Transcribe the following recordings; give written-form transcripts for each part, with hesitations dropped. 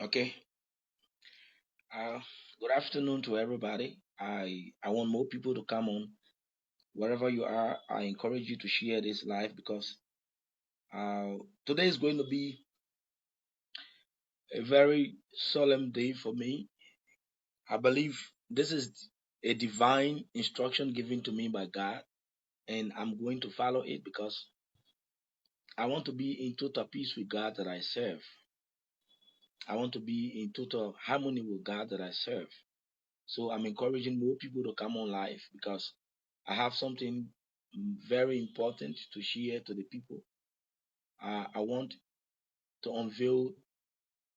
Okay. Uh, Good afternoon to everybody. I want more people to come on. Wherever you are, I encourage you to share this live because uh, today is going to be a very solemn day for me. I believe this is a divine instruction given to me by God, and I'm going to follow it because I want to be in total peace with God that I serve. I want to be in total harmony with God that I serve. So I'm encouraging more people to come on live because I have something very important to share to the people. I want to unveil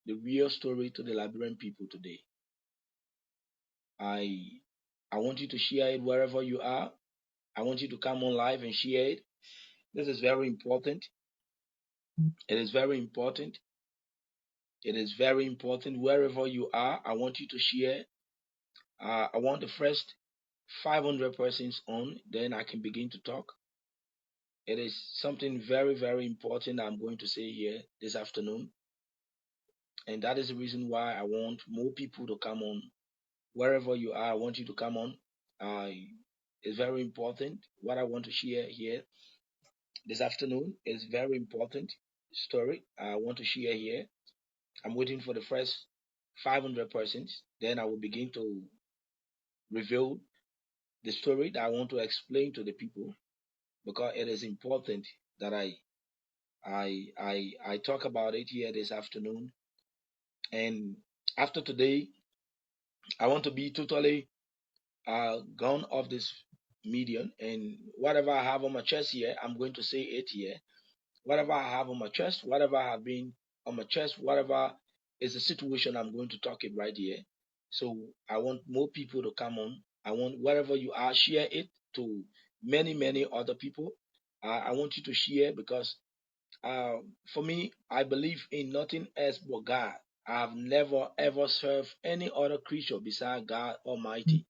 the real story to the Liberian people today. I I want you to share it wherever you are. I want you to come on live and share it. This is very important. It is very important. It is very important wherever you are. I want you to share. I want the first 500 persons on, then I can begin to talk. It is something very, very important I'm going to say here this afternoon. And that is the reason why I want more people to come on. Wherever you are, I want you to come on. It's very important. What I want to share here this afternoon is very important story I want to share here. I'm waiting for the first 500 persons. Then I will begin to reveal the story that I want to explain to the people because it is important that I talk about it here this afternoon. And after today, I want to be totally gone off this medium. And whatever I have on my chest here, I'm going to say it here. Whatever I have on my chest, whatever I have been on my chest, whatever is the situation, I'm going to talk it right here. So I want more people to come on. I want wherever you are, share it to many, many other people. I want you to share because uh, for me, I believe in nothing else but God. I've never ever served any other creature beside God Almighty.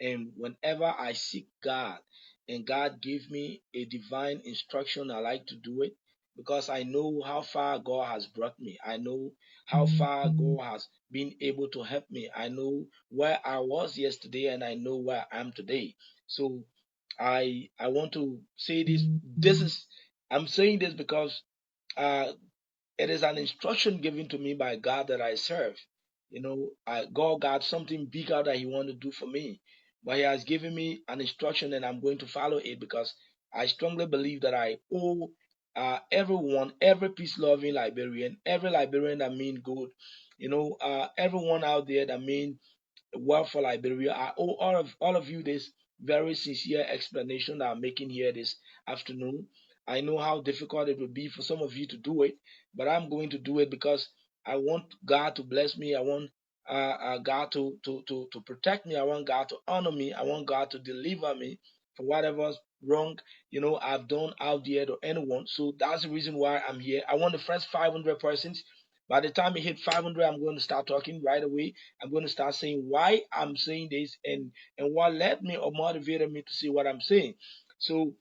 And whenever I seek God and God give me a divine instruction, I like to do it because I know how far God has brought me. I know how far God has been able to help me. I know where I was yesterday and I know where I am today. So I want to say this. I'm saying this because uh, it is an instruction given to me by God that I serve. God got something bigger that He want to do for me, but He has given me an instruction, and I'm going to follow it because I strongly believe that I owe everyone, every peace-loving Liberian, every Liberian that mean good, everyone out there that mean well for Liberia. I owe all of you this very sincere explanation that I'm making here this afternoon. I know how difficult it will be for some of you to do it, but I'm going to do it because I want God to bless me. I want God to protect me. I want God to honor me. I want God to deliver me from whatever's wrong, I've done out there to anyone. So that's the reason why I'm here. I want the first 500 persons. By the time it hit 500, I'm going to start talking right away. I'm going to start saying why I'm saying this and what led me or motivated me to say what I'm saying. So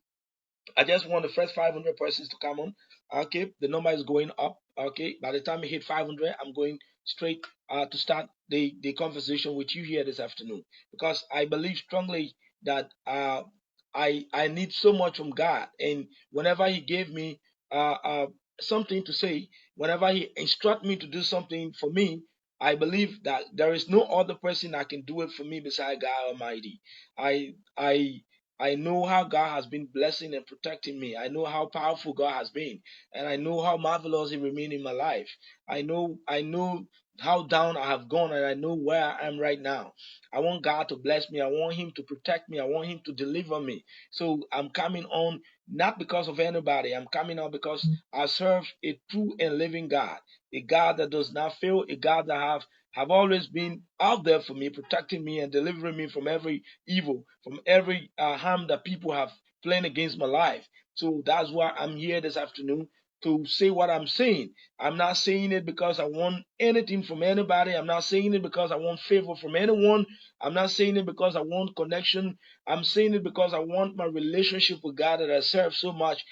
I just want the first 500 persons to come on. Okay, the number is going up. Okay, by the time we hit 500, I'm going straight to start the conversation with you here this afternoon because I believe strongly that I need so much from God, and whenever He gave me something to say, whenever He instruct me to do something for me, I believe that there is no other person that can do it for me beside God Almighty. I I know how God has been blessing and protecting me. I know how powerful God has been, and I know how marvelous He remained in my life. I know how down I have gone, and I know where I am right now. I want God to bless me. I want Him to protect me. I want Him to deliver me. So I'm coming on not because of anybody. I'm coming on because I serve a true and living God, a God that does not fail, a God that have always been out there for me, protecting me and delivering me from every evil, from every harm that people have planned against my life. So that's why I'm here this afternoon to say what I'm saying. I'm not saying it because I want anything from anybody. I'm not saying it because I want favor from anyone. I'm not saying it because I want connection. I'm saying it because I want my relationship with God that I serve so much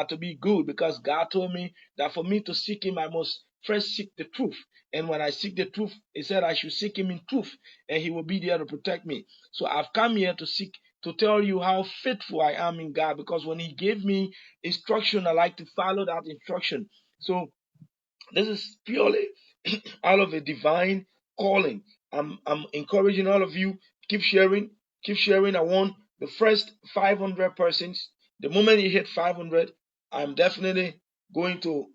to be good because God told me that for me to seek Him, I must first seek the truth. And when I seek the truth, he said I should seek him in truth, and he will be there to protect me. So I've come here to tell you how faithful I am in God, because when he gave me instruction, I like to follow that instruction. So this is purely out of a divine calling. I'm encouraging all of you, keep sharing, keep sharing. I want the first 500 persons. The moment you hit 500, I'm definitely going to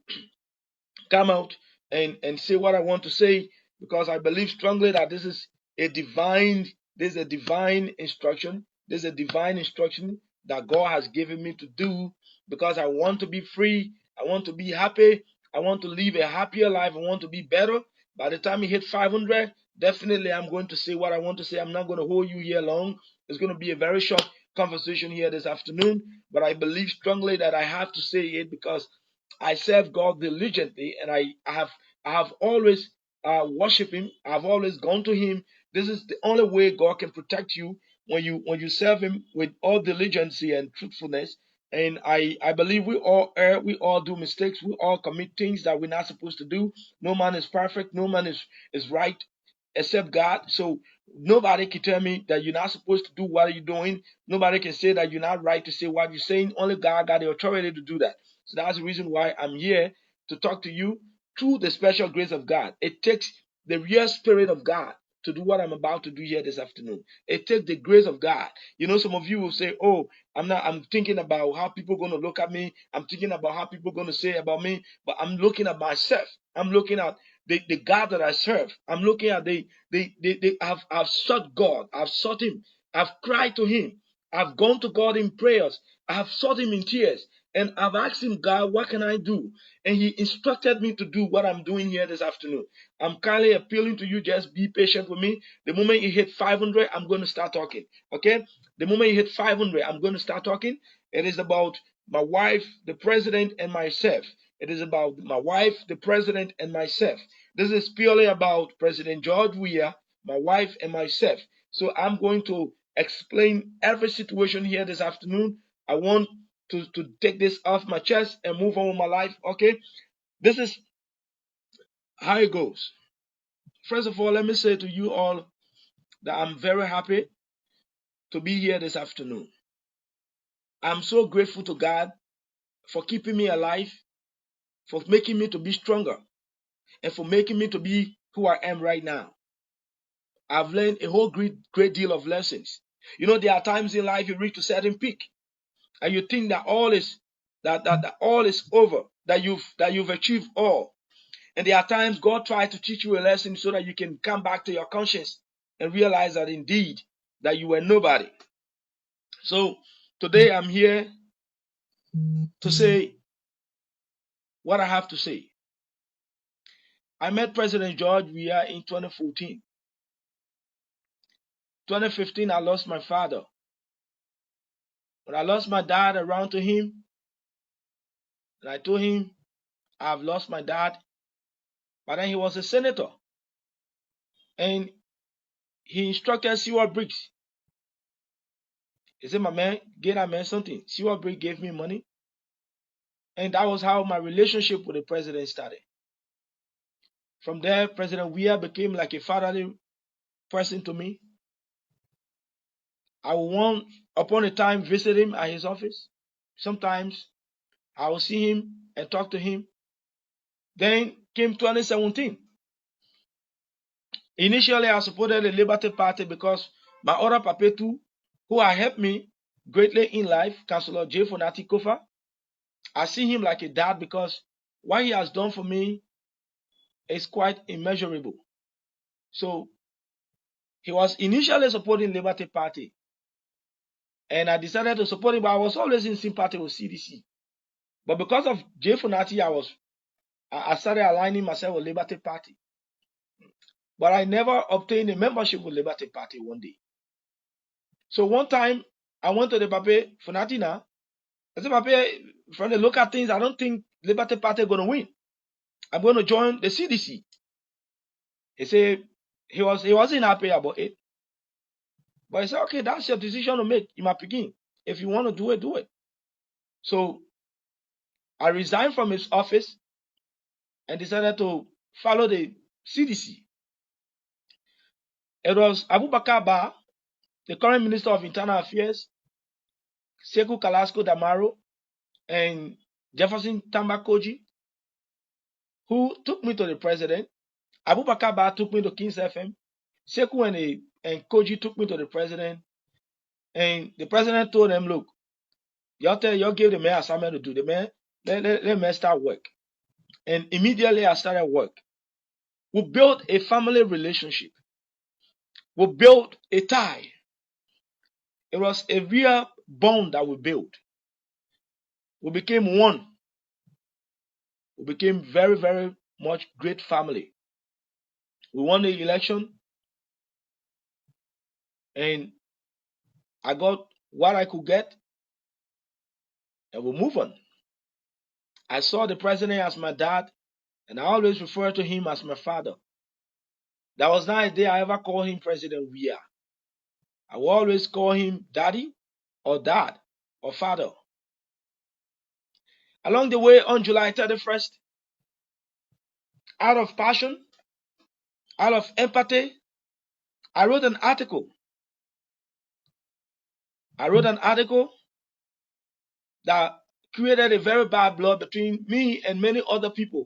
come out and say what I want to say, because I believe strongly that this is a divine instruction. This is a divine instruction that God has given me to do, because I want to be free. I want to be happy. I want to live a happier life. I want to be better. By the time you hit 500, definitely I'm going to say what I want to say. I'm not going to hold you here long. It's going to be a very short conversation here this afternoon, but I believe strongly that I have to say it, because I serve God diligently, and I have always worshiped Him. I've always gone to Him. This is the only way God can protect you, when you serve Him with all diligence and truthfulness. And I believe we all err, we all do mistakes, we all commit things that we're not supposed to do. No man is perfect, no man is right except God. So nobody can tell me that you're not supposed to do what you're doing. Nobody can say that you're not right to say what you're saying. Only God got the authority to do that. So that's the reason why I'm here to talk to you through the special grace of God. It takes the real spirit of God to do what I'm about to do here this afternoon. It takes the grace of God. You know, some of you will say, "Oh, I'm thinking about how people are going to look at me. I'm thinking about how people are going to say about me." But I'm looking at myself. I'm looking at the God that I serve. I'm looking at I've sought God. I've sought Him. I've cried to Him. I've gone to God in prayers. I have sought Him in tears. And I've asked Him, God, what can I do? And He instructed me to do what I'm doing here this afternoon. I'm kindly appealing to you, just be patient with me. The moment you hit 500, I'm going to start talking. Okay? The moment you hit 500, I'm going to start talking. It is about my wife, the president, and myself. It is about my wife, the president, and myself. This is purely about President George Weah, my wife, and myself. So I'm going to explain every situation here this afternoon. I want to take this off my chest and move on with my life. Okay? This is how it goes. First of all, let me say to you all that I'm very happy to be here this afternoon. I'm so grateful to God for keeping me alive, for making me to be stronger, and for making me to be who I am right now. I've learned a whole great deal of lessons. You know, there are times in life you reach a certain peak, and you think that that all is over, that you've achieved all. And there are times God tries to teach you a lesson so that you can come back to your conscience and realize that indeed that you were nobody. So today I'm here to say what I have to say. I met President George Weah in 2014. 2015, I lost my father. When I lost my dad, I ran to him and I told him I've lost my dad. But then he was a senator and he instructed Seward Briggs. He said, "My man, get that man something." Seward Briggs gave me money. And that was how my relationship with the president started. From there, President Weah became like a fatherly person to me. I will one upon a time visit him at his office. Sometimes I will see him and talk to him. Then came 2017. Initially, I supported the Liberty Party because my other papa too, who had helped me greatly in life, Councillor J. Fonati Kofa, I see him like a dad because what he has done for me is quite immeasurable. So he was initially supporting Liberty Party, and I decided to support him, but I was always in sympathy with CDC. But because of J. Fonati, I started aligning myself with Liberty Party. But I never obtained a membership with Liberty Party one day. So one time I went to the Papa Fonatina. I said, "Papa, from the local things, I don't think Liberty Party is going to win. I'm going to join the CDC." He said he wasn't happy about it. But he said, "Okay, that's your decision to make in my picking. If you want to do it, do it." So I resigned from his office and decided to follow the CDC. It was Abubakar Ba, the current Minister of Internal Affairs, Sekou Kalasko Damaro, and Jefferson Tambakoji, who took me to the president. Abubakar Ba took me to Kings FM. Sekou and Koji took me to the president. And the president told them, look, y'all give the mayor assignment to do. The mayor, let me start work. And immediately I started work. We built a family relationship. We built a tie. It was a real bond that we built. We became one. We became very, very much great family. We won the election, and I got what I could get, and we move on. I saw the president as my dad, and I always refer to him as my father. There was not a day I ever called him President Weah. I will always call him daddy or dad or father. Along the way, on July 31st, out of passion, out of empathy, I wrote an article. That created a very bad blood between me and many other people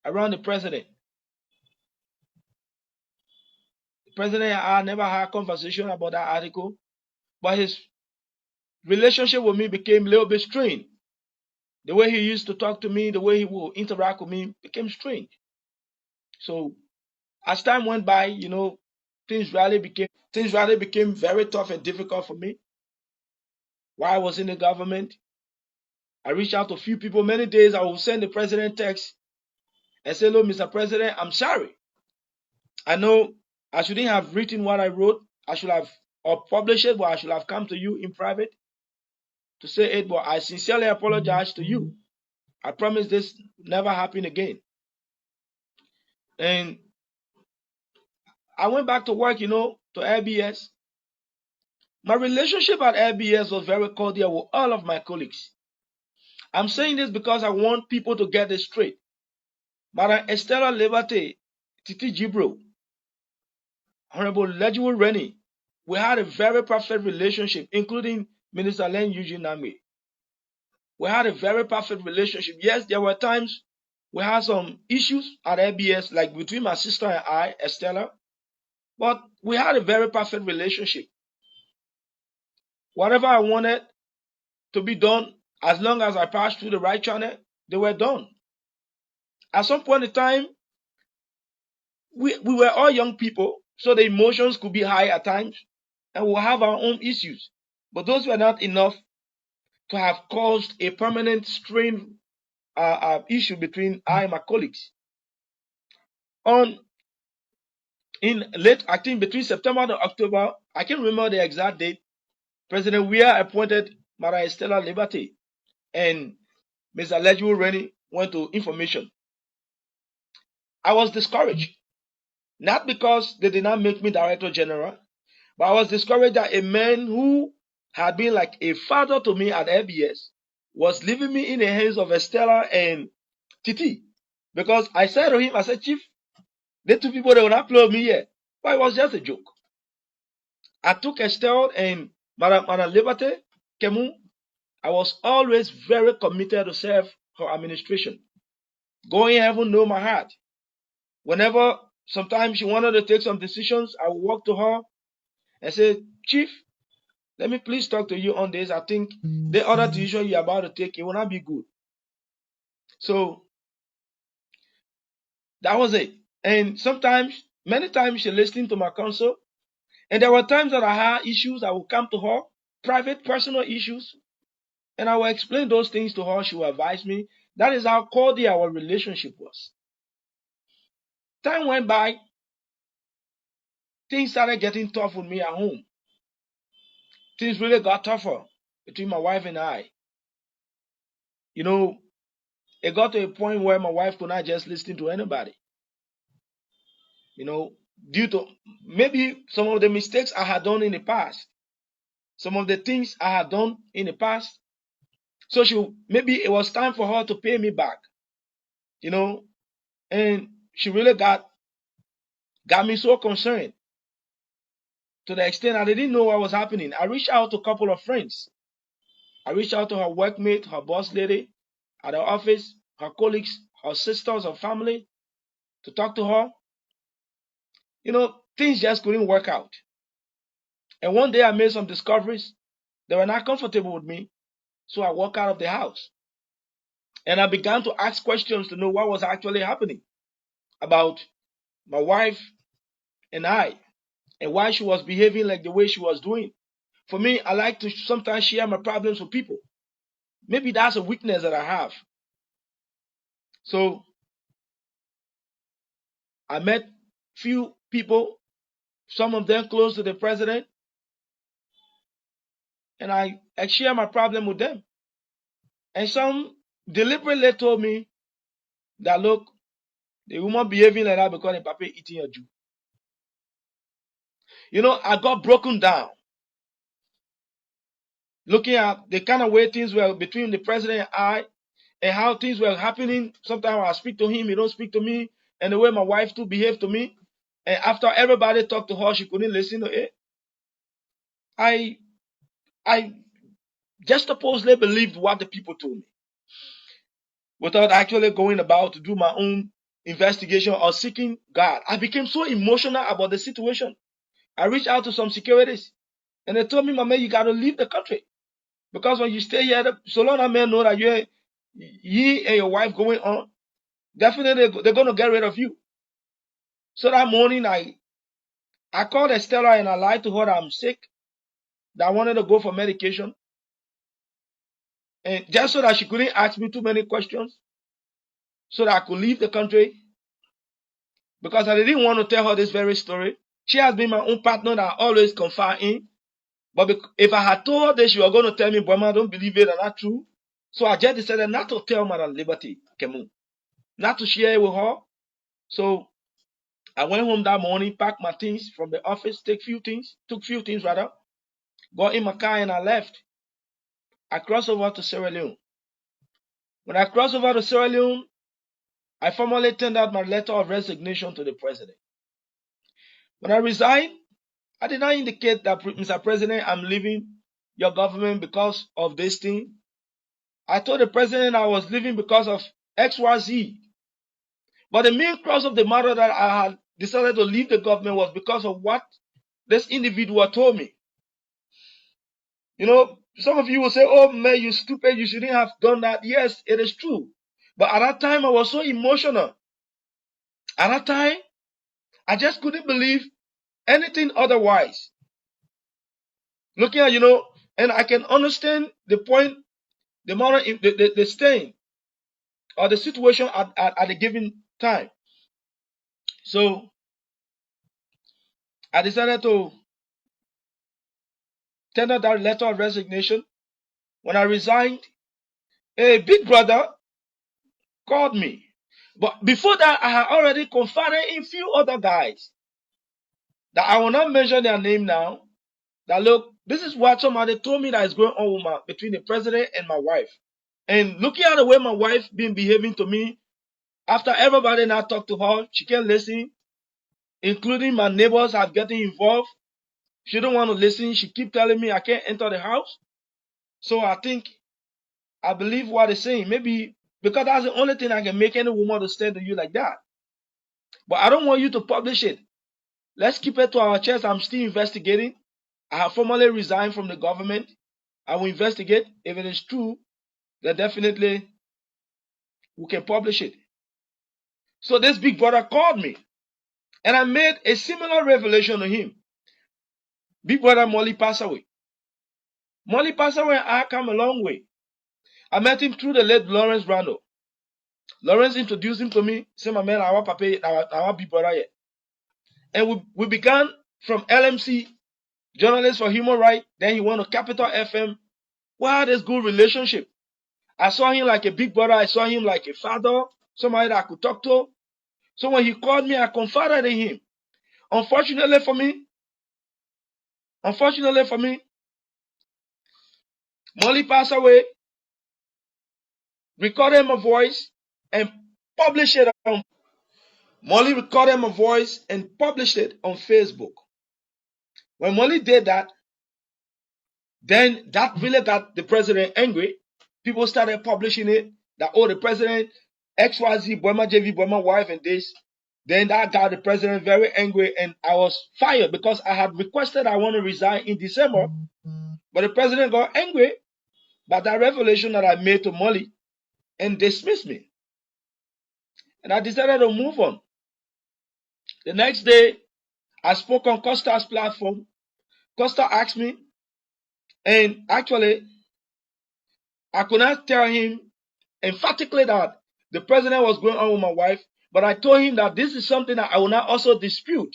around the president. The president and I never had a conversation about that article, but his relationship with me became a little bit strained. The way he used to talk to me, the way he would interact with me became strange. So as time went by, things really became very tough and difficult for me. While I was in the government, I reached out to a few people. Many days I would send the president text and say, "Look, Mr. President, I'm sorry. I know I shouldn't have written what I wrote. I should have or published it, but I should have come to you in private to say it. But I sincerely apologize to you. I promise this never happen again." And I went back to work, to LBS. My relationship at LBS was very cordial with all of my colleagues. I'm saying this because I want people to get this straight. Madam Estella Liberté, Titi Jibro, Honorable Legible Rennie, we had a very perfect relationship, including Minister Len Eugene Name. We had a very perfect relationship. Yes, there were times we had some issues at LBS, like between my sister and I, Estella, but we had a very perfect relationship. Whatever I wanted to be done, as long as I passed through the right channel, they were done. At some point in time, we were all young people, so the emotions could be high at times, and we'll have our own issues. But those were not enough to have caused a permanent strain issue between I and my colleagues. In late, I think between September and October, I can't remember the exact date, President Weah appointed Madam Estella Liberté, and Mr. Legible Rennie went to information. I was discouraged, not because they did not make me Director General, but I was discouraged that a man who had been like a father to me at LBS was leaving me in the hands of Estella and Titi. Because I said to him, I said, "Chief, the two people, they will not play with me here." But it was just a joke. I took Estelle and Madam Liberté Kemu. I was always very committed to serve her administration. Going heaven know my heart. Whenever sometimes she wanted to take some decisions, I would walk to her and say, "Chief, let me please talk to you on this. I think the other decision you're about to take, it will not be good." So that was it. And many times she listened to my counsel. And there were times that I had issues. I would come to her, private, personal issues, and I would explain those things to her. She would advise me. That is how cordial our relationship was. Time went by. Things started getting tough with me at home. Things really got tougher between my wife and I. It got to a point where my wife could not just listen to anybody. Due to maybe some of the mistakes I had done in the past, some of the things I had done in the past. So maybe it was time for her to pay me back, and she really got me so concerned to the extent I didn't know what was happening. I reached out to a couple of friends. I reached out to her workmate, her boss lady at her office, her colleagues, her sisters, her family to talk to her. Things just couldn't work out. And one day I made some discoveries. They were not comfortable with me. So I walked out of the house. And I began to ask questions to know what was actually happening about my wife and I, and why she was behaving like the way she was doing. For me, I like to sometimes share my problems with people. Maybe that's a weakness that I have. So I met few people, some of them close to the president, and I share my problem with them. And some deliberately told me that, look, the woman behaving like that because the papa eating your Jew. I got broken down looking at the kind of way things were between the president and I, and how things were happening. Sometimes I speak to him, he don't speak to me, and the way my wife too behaved to me. And after everybody talked to her, she couldn't listen to it. I just supposedly believed what the people told me without actually going about to do my own investigation or seeking God. I became so emotional about the situation. I reached out to some securities and they told me, "My man, you got to leave the country. Because when you stay here, so long as men know that you and your wife going on, definitely they're going to get rid of you." So that morning, I called Estella and I lied to her that I'm sick, that I wanted to go for medication. And just so that she couldn't ask me too many questions, so that I could leave the country, because I didn't want to tell her this very story. She has been my own partner that I always confide in. But if I had told her this, she was going to tell me, "Boima, don't believe it, and not true." So I just decided not to tell Madam Liberty Kemu, not to share it with her. So I went home that morning, packed my things from the office, took few things rather, got in my car and I left. I crossed over to Sierra Leone. When I crossed over to Sierra Leone, I formally tendered my letter of resignation to the president. When I resigned, I did not indicate that, "Mr. President, I'm leaving your government because of this thing." I told the president I was leaving because of XYZ. But the main crux of the matter that I had decided to leave the government was because of what this individual told me. Some of you will say, "Oh man, you stupid, you shouldn't have done that." Yes, it is true. But at that time, I was so emotional. At that time, I just couldn't believe anything otherwise. Looking at, and I can understand the point, the matter, the stain, or the situation at a given time. So I decided to tender that letter of resignation. When I resigned, a big brother called me. But before that, I had already confided in few other guys that I will not mention their name now. That, look, this is what somebody told me that is going on between the president and my wife. And looking at the way my wife been behaving to me, after everybody now talked to her, she can't listen, including my neighbors are getting involved. She don't want to listen. She keep telling me I can't enter the house. So I believe what they're saying. Maybe because that's the only thing I can make any woman to stand to you like that. But I don't want you to publish it. Let's keep it to our chest. I'm still investigating. I have formally resigned from the government. I will investigate. If it is true, then definitely we can publish it. So this big brother called me, and I made a similar revelation to him. Big brother Molly passed away. Molly passed away, and I come a long way. I met him through the late Lawrence Brando. Lawrence introduced him to me. Said, "My man, I want papa, I want big brother here." And we began from LMC, Journalists for Human Rights. Then he went to Capital FM. We had this good relationship. I saw him like a big brother. I saw him like a father, somebody that I could talk to. So when he called me, I confided in him. Unfortunately for me, Molly passed away, recorded my voice, and published it on. Molly recorded my voice and published it on Facebook. When Molly did that, then that really got the president angry. People started publishing it that, oh, the president, XYZ, Boima JV, Boima wife, and this. Then that got the president very angry, and I was fired because I had requested I want to resign in December. But the president got angry by that revelation that I made to Molly and dismissed me. And I decided to move on. The next day, I spoke on Costa's platform. Costa asked me, and actually, I could not tell him emphatically that the president was going on with my wife, but I told him that this is something that I will not also dispute.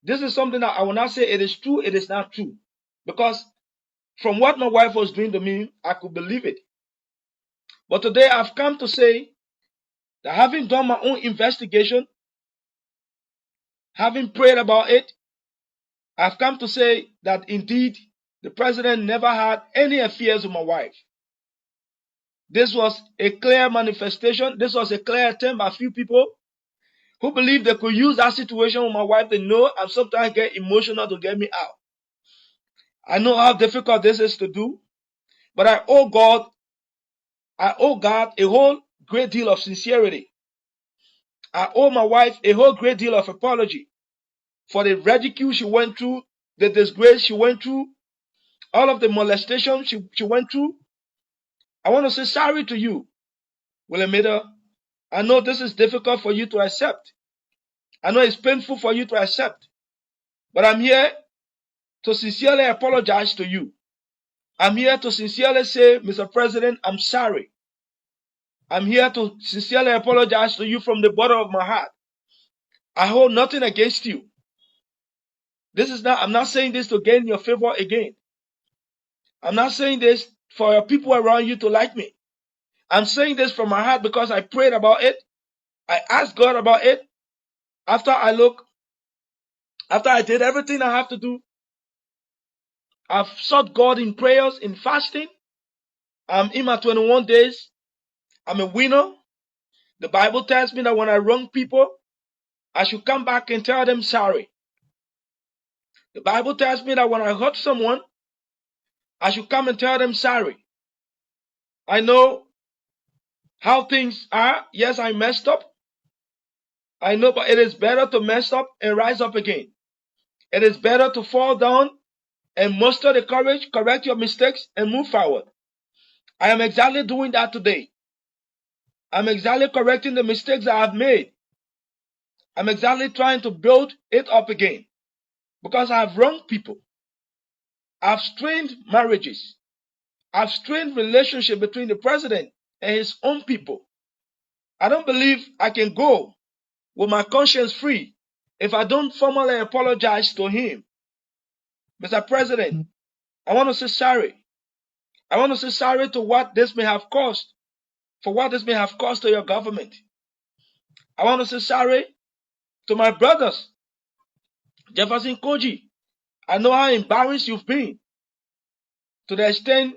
This is something that I will not say it is true, it is not true. Because from what my wife was doing to me, I could believe it. But today I've come to say that having done my own investigation, having prayed about it, I've come to say that indeed the president never had any affairs with my wife. This was a clear manifestation. This was a clear attempt by a few people who believe they could use that situation with my wife to know and sometimes get emotional to get me out. I know how difficult this is to do, but I owe God a whole great deal of sincerity. I owe my wife a whole great deal of apology for the ridicule she went through, the disgrace she went through, all of the molestation she went through. I want to say sorry to you, Willamida. I know this is difficult for you to accept. I know it's painful for you to accept. But I'm here to sincerely apologize to you. I'm here to sincerely say, Mr. President, I'm sorry. I'm here to sincerely apologize to you from the bottom of my heart. I hold nothing against you. I'm not saying this to gain your favor again. I'm not saying this for your people around you to like me. I'm saying this from my heart because I prayed about it. I asked God about it. After I did everything I have to do, I've sought God in prayers, in fasting. I'm in my 21 days. I'm a winner. The Bible tells me that when I wrong people, I should come back and tell them sorry. The Bible tells me that when I hurt someone, I should come and tell them sorry. I know how things are. Yes, I messed up. I know, but it is better to mess up and rise up again. It is better to fall down and muster the courage, correct your mistakes, and move forward. I am exactly doing that today. I'm exactly correcting the mistakes I have made. I'm exactly trying to build it up again because I have wronged people. I've strained marriages. I've strained relationship between the president and his own people. I don't believe I can go with my conscience free if I don't formally apologize to him. Mr. President, I want to say sorry. I want to say sorry to what this may have caused, for what this may have caused to your government. I want to say sorry to my brothers. Jefferson Koji, I know how embarrassed you've been to the extent,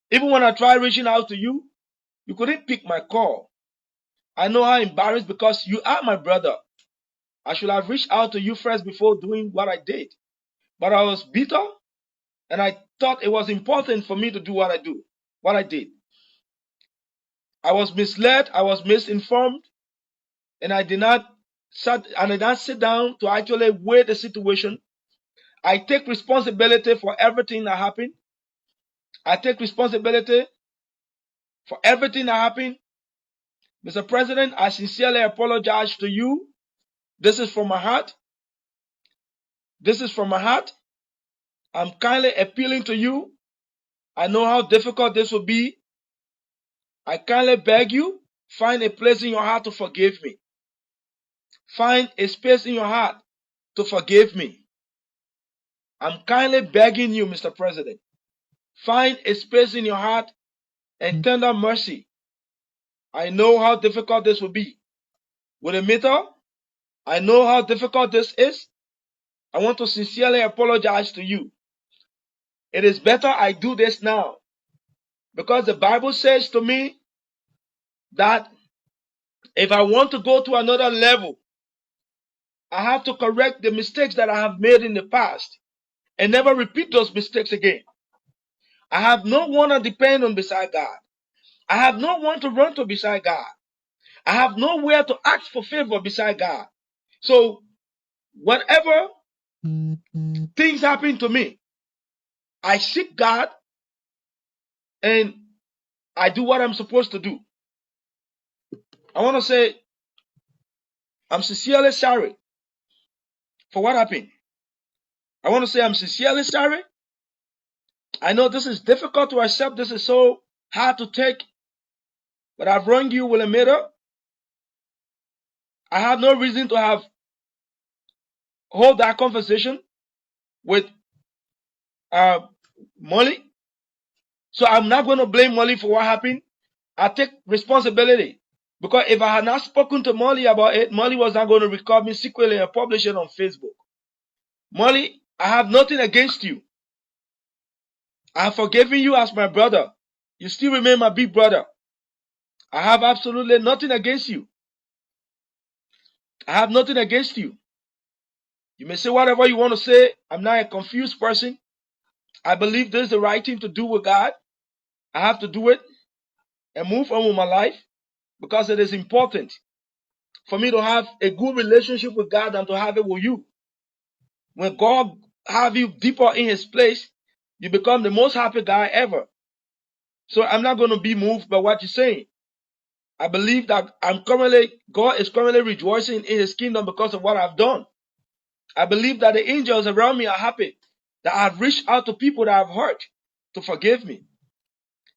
even when I tried reaching out to you, you couldn't pick my call. I know how embarrassed because you are my brother. I should have reached out to you first before doing what I did. But I was bitter and I thought it was important for me to do what I did. I was misled, I was misinformed, and I did not sit down to actually weigh the situation. I take responsibility for everything that happened. I take responsibility for everything that happened. Mr. President, I sincerely apologize to you. This is from my heart. This is from my heart. I'm kindly appealing to you. I know how difficult this will be. I kindly beg you, find a place in your heart to forgive me. Find a space in your heart to forgive me. I'm kindly begging you, Mr. President. Find a space in your heart and tender mercy. I know how difficult this will be. With a meter, I know how difficult this is. I want to sincerely apologize to you. It is better I do this now, because the Bible says to me that If I want to go to another level, I have to correct the mistakes that I have made in the past and never repeat those mistakes again. I have no one to depend on beside God. I have no one to run to beside God. I have nowhere to ask for favor beside God. So whatever things happen to me, I seek God and I do what I'm supposed to do. I want to say I'm sincerely sorry for what happened. I want to say I'm sincerely sorry. I know this is difficult to accept. This is so hard to take. But I've wronged you, Willamita. I have no reason to have hold that conversation with uh, Molly. So I'm not going to blame Molly for what happened. I take responsibility. Because if I had not spoken to Molly about it, Molly was not going to record me secretly and publish it on Facebook. Molly, I have nothing against you. I have forgiven you as my brother. You still remain my big brother. I have absolutely nothing against you. I have nothing against you. You may say whatever you want to say. I'm not a confused person. I believe this is the right thing to do with God. I have to do it and move on with my life because it is important for me to have a good relationship with God and to have it with you. When God have you deeper in his place, you become the most happy guy ever. So I'm not going to be moved by what you're saying. I believe that God is currently rejoicing in his kingdom because of what I've done. I believe that the angels around me are happy that I've reached out to people that I've hurt to forgive me.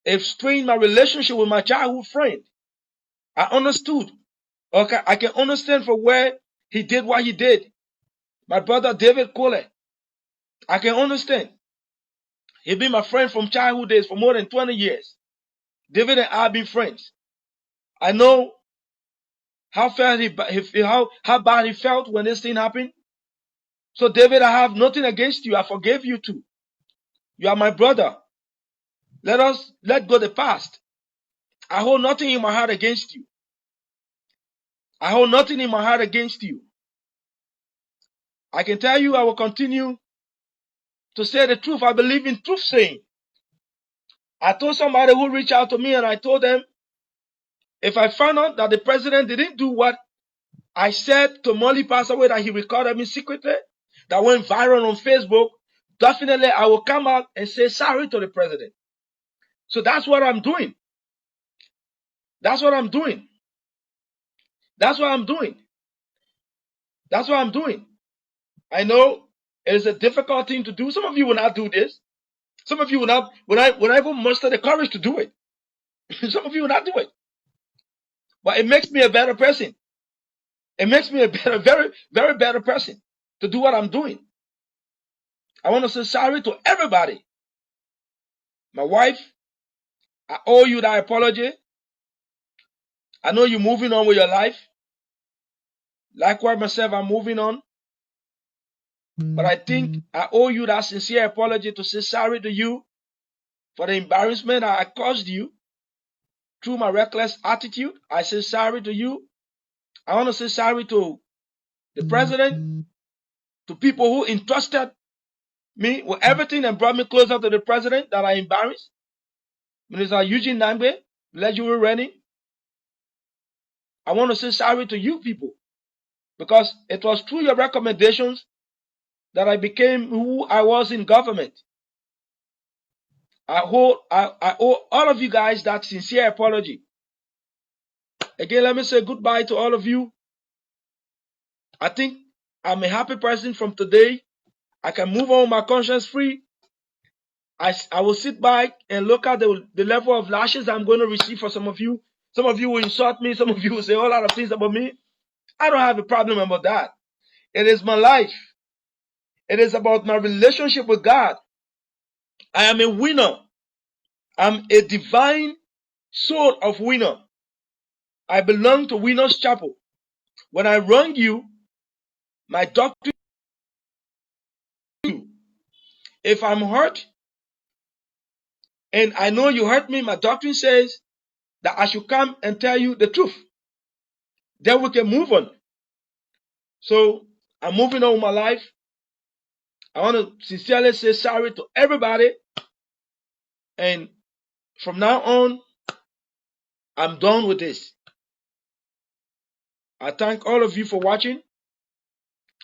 It strained my relationship with my childhood friend. I understood. Okay, I can understand from where he did what he did. My brother David Cole. I can understand. He been my friend from childhood days for more than 20 years. David and I have been friends. I know how bad he felt when this thing happened. So David, I have nothing against you. I forgave you too. You are my brother. Let go the past. I hold nothing in my heart against you. I hold nothing in my heart against you. I can tell you I will continue to say the truth. I believe in truth saying. I told somebody who reached out to me and I told them, if I found out that the president didn't do what I said to Molly passed away, that he recorded me secretly, that went viral on Facebook, definitely I will come out and say sorry to the president. So that's what I'm doing. That's what I'm doing. That's what I'm doing. That's what I'm doing. I know it is a difficult thing to do. Some of you will not do this. Some of you will not even muster the courage to do it. Some of you will not do it. But it makes me a better person. It makes me a better, very, very better person to do what I'm doing. I want to say sorry to everybody. My wife, I owe you that apology. I know you're moving on with your life. Likewise, myself, I'm moving on. But I think I owe you that sincere apology to say sorry to you for the embarrassment I caused you through my reckless attitude. I say sorry to you. I want to say sorry to the president, to people who entrusted me with everything and brought me closer to the president that I embarrassed. Minister Eugene Nambe, legendary running. I want to say sorry to you people because it was through your recommendations that I became who I was in government. I owe all of you guys that sincere apology. Again, let me say goodbye to all of you. I think I'm a happy person from today. I can move on my conscience free. I will sit back and look at the level of lashes I'm going to receive for some of you. Some of you will insult me. Some of you will say a whole lot of things about me. I don't have a problem about that. It is my life. It is about my relationship with God. I am a winner. I'm a divine soul of winner. I belong to Winner's Chapel. When I wrong you, my doctrine, if I'm hurt, and I know you hurt me, my doctrine says that I should come and tell you the truth. then we can move on. So I'm moving on with my life. I want to sincerely say sorry to everybody. And from now on, I'm done with this. I thank all of you for watching.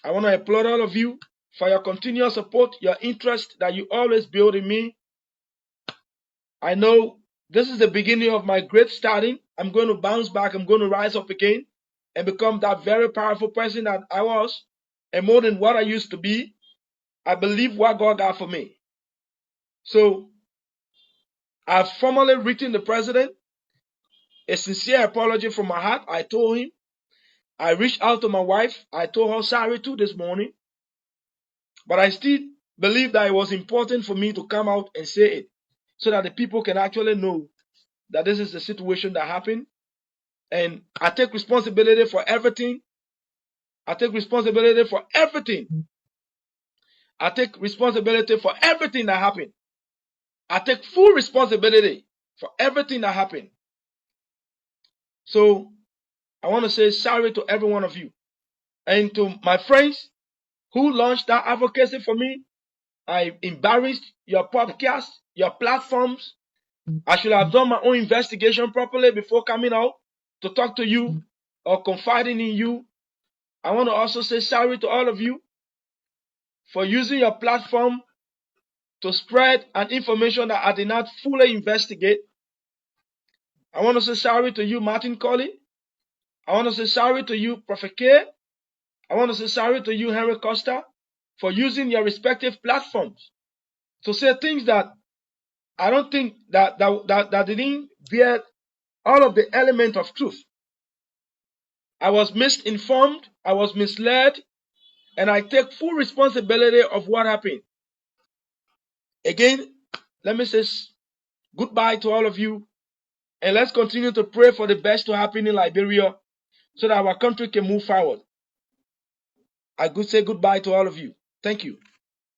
I want to applaud all of you for your continuous support, your interest that you always build in me. I know this is the beginning of my great starting. I'm going to bounce back. I'm going to rise up again and become that very powerful person that I was, and more than what I used to be. I believe what God got for me. So I've formally written the president a sincere apology from my heart. I told him. I reached out to my wife. I told her sorry too this morning. But I still believe that it was important for me to come out and say it so that the people can actually know that this is the situation that happened. And I take responsibility for everything. I take responsibility for everything. I take responsibility for everything that happened. I take full responsibility for everything that happened. So I want to say sorry to every one of you. And to my friends who launched that advocacy for me, I embarrassed your podcast, your platforms. I should have done my own investigation properly before coming out to talk to you or confiding in you. I want to also say sorry to all of you for using your platform to spread an information that I did not fully investigate. I want to say sorry to you, Martin Colley. I want to say sorry to you, Prophet K. I want to say sorry to you, Henry Costa, for using your respective platforms to say things that I don't think that didn't bear all of the element of truth. I was misinformed, I was misled, and I take full responsibility of what happened. Again, let me say goodbye to all of you, and let's continue to pray for the best to happen in Liberia so that our country can move forward. I could say goodbye to all of you. Thank you.